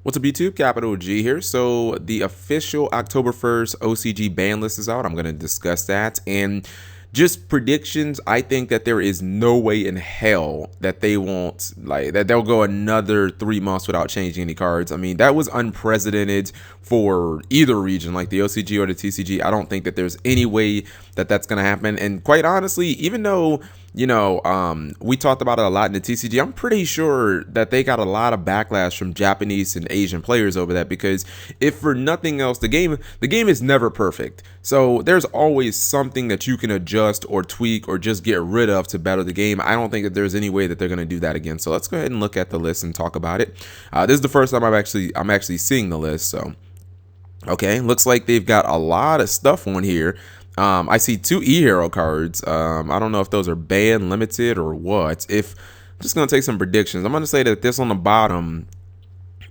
What's up, YouTube? Capital G here. So the official October 1st OCG ban list is out. I'm going to discuss that and just predictions. I think that there is no way in hell that they won't they'll go another 3 months without changing any cards. I mean, that was unprecedented for either region, like the OCG or the TCG. I don't think that there's any way that that's going to happen. And quite honestly, even though we talked about it a lot in the TCG, I'm pretty sure that they got a lot of backlash from Japanese and Asian players over that, because if for nothing else, the game is never perfect. So there's always something that you can adjust or tweak or just get rid of to better the game. I don't think that there's any way that they're going to do that again. So let's go ahead and look at the list and talk about it. This is the first time I'm actually seeing the list. So okay, looks like they've got a lot of stuff on here. I see 2 E-Hero cards. I don't know if those are banned, limited, or what. I'm just going to take some predictions. I'm going to say that this on the bottom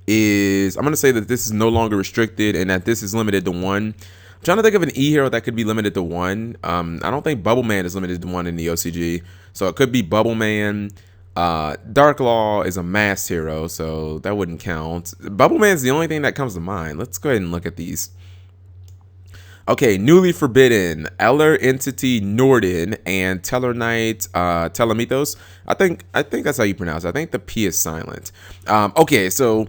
I'm going to say that this is no longer restricted and that this is limited to 1. I'm trying to think of an E-Hero that could be limited to 1. I don't think Bubble Man is limited to 1 in the OCG. So it could be Bubble Man. Dark Law is a masked hero, so that wouldn't count. Bubble Man is the only thing that comes to mind. Let's go ahead and look at these. Okay, Newly Forbidden, Eller Entity Norden, and Teller Knight Ptolemaeus. I think that's how you pronounce it. I think the P is silent. Okay, so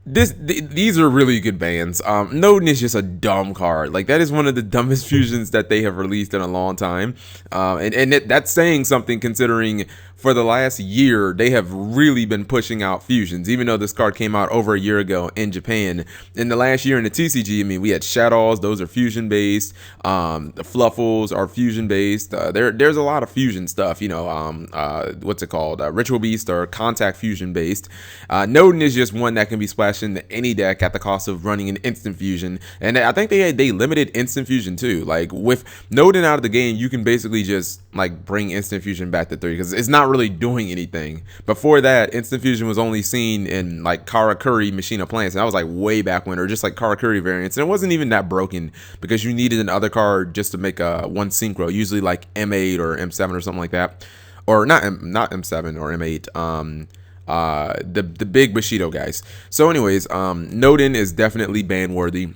these are really good bans. Norden is just a dumb card. Like, that is one of the dumbest fusions that they have released in a long time. That's saying something, considering for the last year they have really been pushing out fusions, even though this card came out over a year ago in Japan. In the last year in the TCG, I mean, we had Shadows, those are fusion based. The Fluffles are fusion based. There's a lot of fusion stuff, what's it called, Ritual Beast or Contact fusion based. Norden is just one that can be splashed into any deck at the cost of running an instant fusion, and I think they limited instant fusion too. Like, with Norden out of the game, you can basically just like bring instant fusion back to 3 because it's not really doing anything. Before that, instant fusion was only seen in like Karakuri Machine of Plants, and that was like way back when, or just like Karakuri variants, and it wasn't even that broken because you needed another card just to make a one synchro, usually like M8 or M7 or something like that, or not M7 or M8. The big Bushido guys. So anyways, Norden is definitely ban worthy.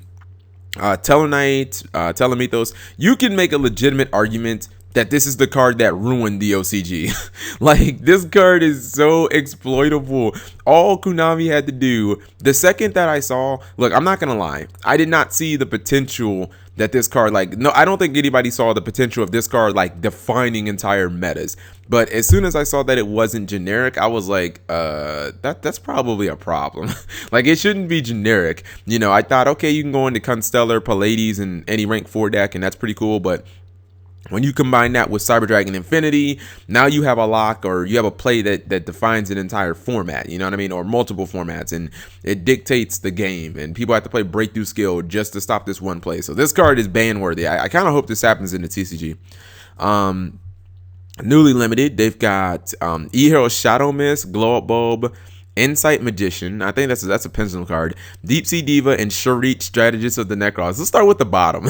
Ptolemaeus, you can make a legitimate argument that this is the card that ruined the OCG. Like, this card is so exploitable. All Konami had to do, the second that I saw, look, I'm not gonna lie, I did not see the potential that this card, I don't think anybody saw the potential of this card like defining entire metas. But as soon as I saw that it wasn't generic, I was like, that's probably a problem. Like, it shouldn't be generic. I thought, okay, you can go into Constellar, Pallades, and any rank 4 deck, and that's pretty cool. But when you combine that with Cyber Dragon Infinity, now you have a lock, or you have a play that defines an entire format, you know what I mean, or multiple formats, and it dictates the game, and people have to play Breakthrough Skill just to stop this one play. So this card is ban worthy. I kind of hope this happens in the TCG. Newly limited, they've got E-Hero Shadow Mist, Glow Up Bulb, Insight Magician. I think that's a pencil card. Deep Sea Diva, and Sharit, Strategist of the Necros. Let's start with the bottom.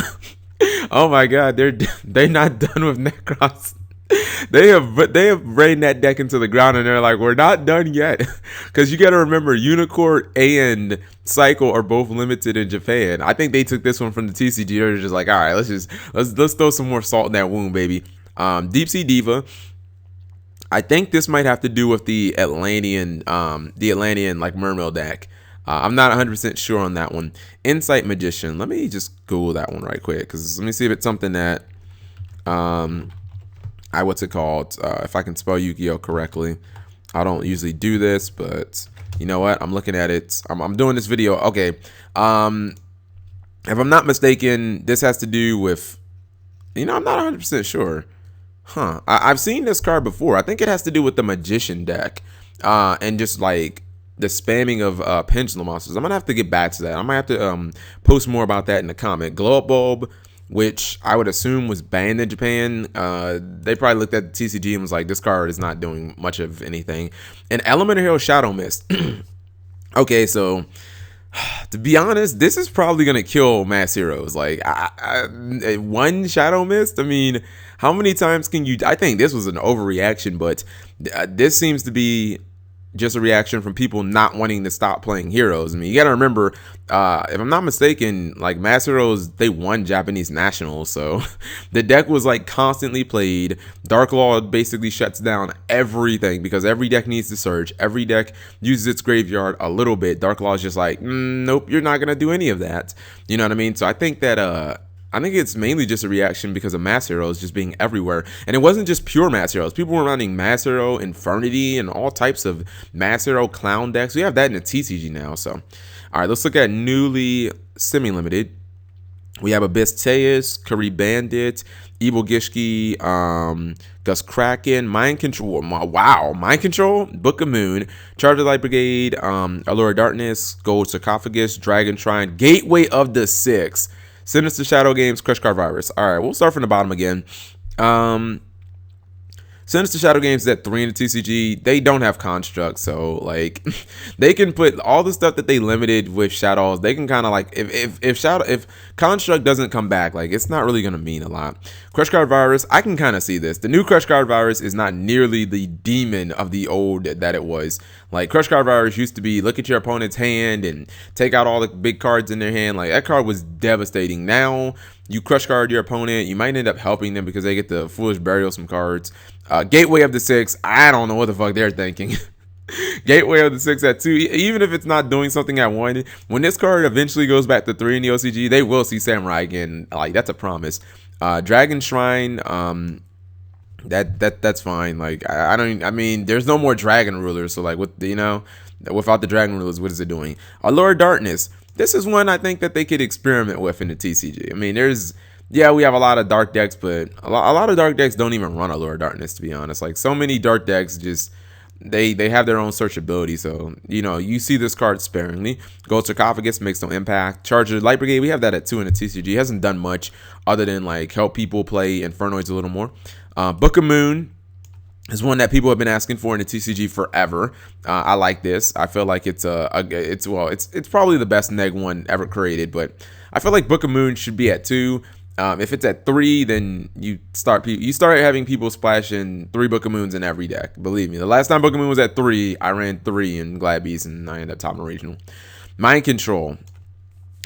Oh my God, they're not done with Necros. They have rained that deck into the ground, and they're like, we're not done yet, because you got to remember, Unicorn and Cycle are both limited in Japan. I think they took this one from the TCG. They're just like, all right, let's throw some more salt in that wound, baby. Deep Sea Diva. I think this might have to do with the Atlantean like Mermail deck. I'm not 100% sure on that one. Insight Magician. Let me just Google that one right quick, because let me see if it's something that if I can spell Yu-Gi-Oh correctly. I don't usually do this, but you know what? I'm looking at it. I'm doing this video. Okay. If I'm not mistaken, this has to do with, I'm not 100% sure. I've seen this card before. I think it has to do with the Magician deck, and just like the spamming of pendulum monsters. I'm gonna have to get back to that. I might have to post more about that in the comment. Glow Up Bulb, which I would assume was banned in Japan. They probably looked at the TCG and was like, this card is not doing much of anything. And Elemental Hero Shadow Mist. Okay, so to be honest, this is probably gonna kill mass heroes. Like, one Shadow Mist. I mean, how many times can you? I think this was an overreaction, but this seems to be just a reaction from people not wanting to stop playing heroes. I mean, you got to remember, if I'm not mistaken, like Mass Heroes, they won Japanese nationals, so the deck was like constantly played. Dark Law basically shuts down everything because every deck needs to search. Every deck uses its graveyard a little bit. Dark Law is just like, nope, you're not gonna do any of that. You know what I mean? So I think that I think it's mainly just a reaction because of Mass Heroes just being everywhere. And it wasn't just pure Mass Heroes. People were running Mass Hero, Infernity, and all types of Mass Hero clown decks. We have that in the TCG now. So, all right, let's look at newly semi-limited. We have Ptolemaeus, Curry Bandit, Evil Gishki, Gus Kraken, Mind Control. Wow, Mind Control, Book of Moon, Charge of Light Brigade, Allure of Darkness, Gold Sarcophagus, Dragon Shrine, Gateway of the Six, Sinister Shadow Games, Crush Card Virus. All right, we'll start from the bottom again. Sinister Shadow Games is at 3 in the TCG. They don't have Construct, so like they can put all the stuff that they limited with Shadows. They can kind of like if Construct doesn't come back, like it's not really gonna mean a lot. Crush Card Virus, I can kind of see this. The new Crush Card Virus is not nearly the demon of the old that it was. Like Crush Card Virus used to be, look at your opponent's hand and take out all the big cards in their hand. Like that card was devastating. Now you crush card your opponent, you might end up helping them because they get the Foolish Burial some cards. Gateway of the Six, I don't know what the fuck they're thinking. Gateway of the Six at 2, even if it's not doing something at 1, when this card eventually goes back to 3 in the OCG, they will see Samurai again. Like that's a promise. Dragon Shrine, that's fine. Like I mean, there's no more Dragon Rulers, so like with without the Dragon Rulers, what is it doing? Allure of Darkness. This is one I think that they could experiment with in the TCG. I mean, we have a lot of dark decks, but a lot of dark decks don't even run Allure of Darkness, to be honest. Like so many dark decks just they have their own searchability, so you see this card sparingly. Gold Sarcophagus makes no impact. Charge of Light Brigade, we have that at 2 in the TCG. Hasn't done much other than like help people play Infernoids a little more. Book of Moon is one that people have been asking for in the TCG forever. I like this. I feel like it's probably the best neg one ever created, but I feel like Book of Moon should be at 2. If it's at 3, then you start having people splashing 3 Book of Moons in every deck. Believe me, the last time Book of Moon was at 3, I ran 3 in Glad Beast and I ended up topping regional. Mind Control.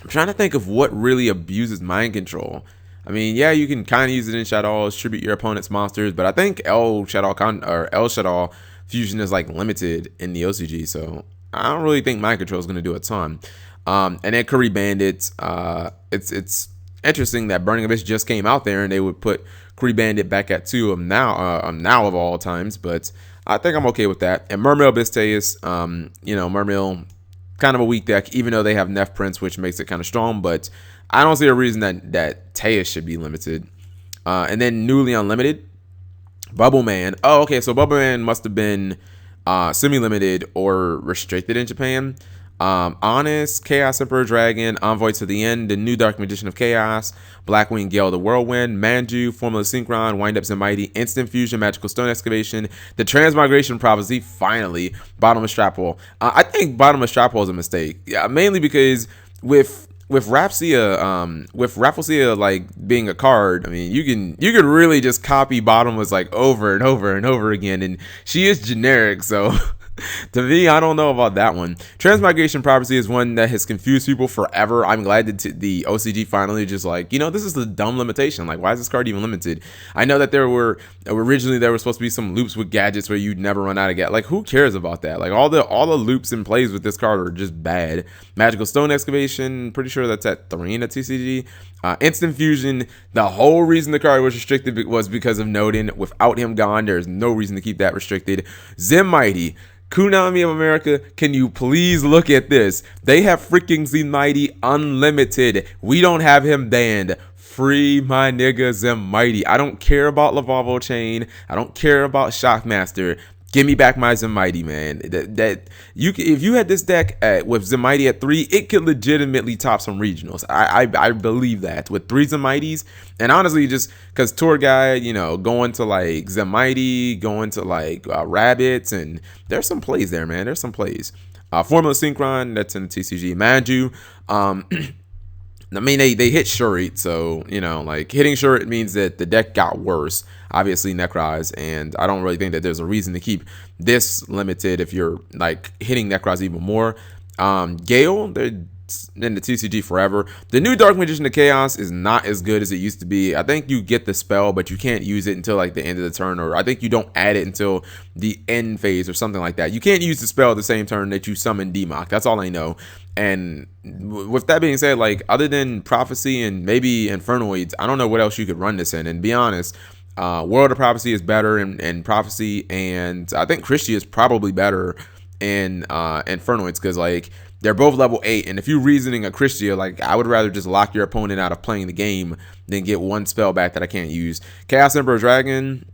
I'm trying to think of what really abuses Mind Control. I mean, yeah, you can kind of use it in Shadows, tribute your opponent's monsters, but I think El Shadow Fusion is like limited in the OCG, so I don't really think Mind Control is going to do a ton. And then Curry Bandits, it's interesting that Burning Abyss just came out there and they would put Curry Bandit back at 2 of now of all times, but I think I'm okay with that. And Mermail Ptolemaeus, Mermail kind of a weak deck, even though they have Neff Prince, which makes it kind of strong, but I don't see a reason that Teus should be limited. And then newly unlimited, Bubble Man. Oh, okay, so Bubble Man must have been semi-limited or restricted in Japan. Honest, Chaos Emperor Dragon, Envoy to the End, the new Dark Magician of Chaos, Blackwing Gale the Whirlwind, Manju, Formula Synchron, Wind Up Mighty, Instant Fusion, Magical Stone Excavation, the Transmigration Prophecy, finally, Bottomless Strapple. I think Bottomless Strapple is a mistake. Yeah, mainly because with Rafflesia like being a card, I mean you can really just copy Bottomless like over and over and over again, and she is generic, so to me, I don't know about that one. Transmigration Prophecy is one that has confused people forever. I'm glad that the OCG finally just like, this is the dumb limitation. Like, why is this card even limited? I know that there were supposed to be some loops with gadgets where you'd never run out of gadgets. Like, who cares about that? Like, all the loops and plays with this card are just bad. Magical Stone Excavation, pretty sure that's at 3 in the TCG. Instant Fusion, the whole reason the card was restricted was because of Nodin. Without him gone, there's no reason to keep that restricted. Zim Mighty. Konami of America, can you please look at this? They have freaking Z Mighty unlimited. We don't have him banned. Free my nigga Zim Mighty. I don't care about Lavavo Chain. I don't care about Shockmaster. Give me back my Mighty, man. If you had this deck with Mighty at 3, it could legitimately top some regionals. I believe that with 3 Mighties, and honestly, just because tour guy, going to like Mighty, going to like Rabbits, and there's some plays there, man. There's some plays. Formula Synchron, that's in the TCG. Manju. I mean, they hit Shurit, so, you know, like, hitting Shurit means that the deck got worse, obviously Necroz, and I don't really think that there's a reason to keep this limited if you're, like, hitting Necroz even more. Gale, they're in the TCG forever. The new Dark Magician of Chaos is not as good as it used to be. I think you get the spell, but you can't use it until, like, the end of the turn, or I think you don't add it until the end phase or something like that. You can't use the spell the same turn that you summon Demok. That's all I know. And with that being said, like, other than Prophecy and maybe Infernoids, I don't know what else you could run this in. And be honest, World of Prophecy is better in Prophecy, and I think Christie is probably better in Infernoids, because, like, they're both level 8, and if you're reasoning a Christia, like, I would rather just lock your opponent out of playing the game than get one spell back that I can't use. Chaos Emperor Dragon,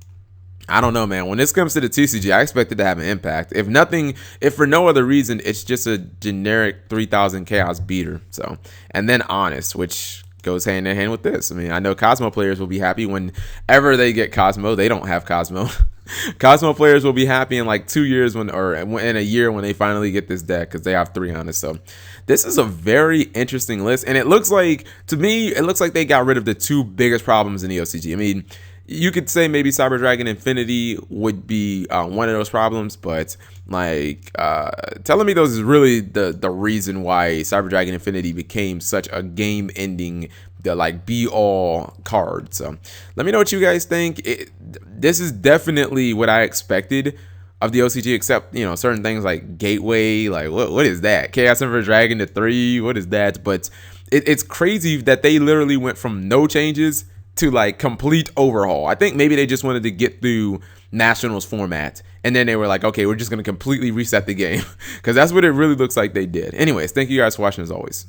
I don't know, man. When this comes to the TCG, I expect it to have an impact. If for no other reason, it's just a generic 3000 Chaos beater. So, and then Honest, which goes hand in hand with this. I mean, I know Cosmo players will be happy whenever they get Cosmo. They don't have Cosmo. Cosmo players will be happy in like 2 years or in a year when they finally get this deck, because they have 3 Honest. So this is a very interesting list, and it looks like, to me, it looks like they got rid of the 2 biggest problems in the OCG. I mean, you could say maybe Cyber Dragon Infinity would be one of those problems, but, like, Ptolemaeus is really the reason why Cyber Dragon Infinity became such a game-ending, like, be-all card. So let me know what you guys think. This is definitely what I expected of the OCG, except, you know, certain things like Gateway, like, what is that? Chaos Emperor Dragon to 3, what is that? But it's crazy that they literally went from no changes to, like, complete overhaul. I think maybe they just wanted to get through Nationals format, and then they were like, okay, we're just going to completely reset the game, because that's what it really looks like they did. Anyways, thank you guys for watching as always.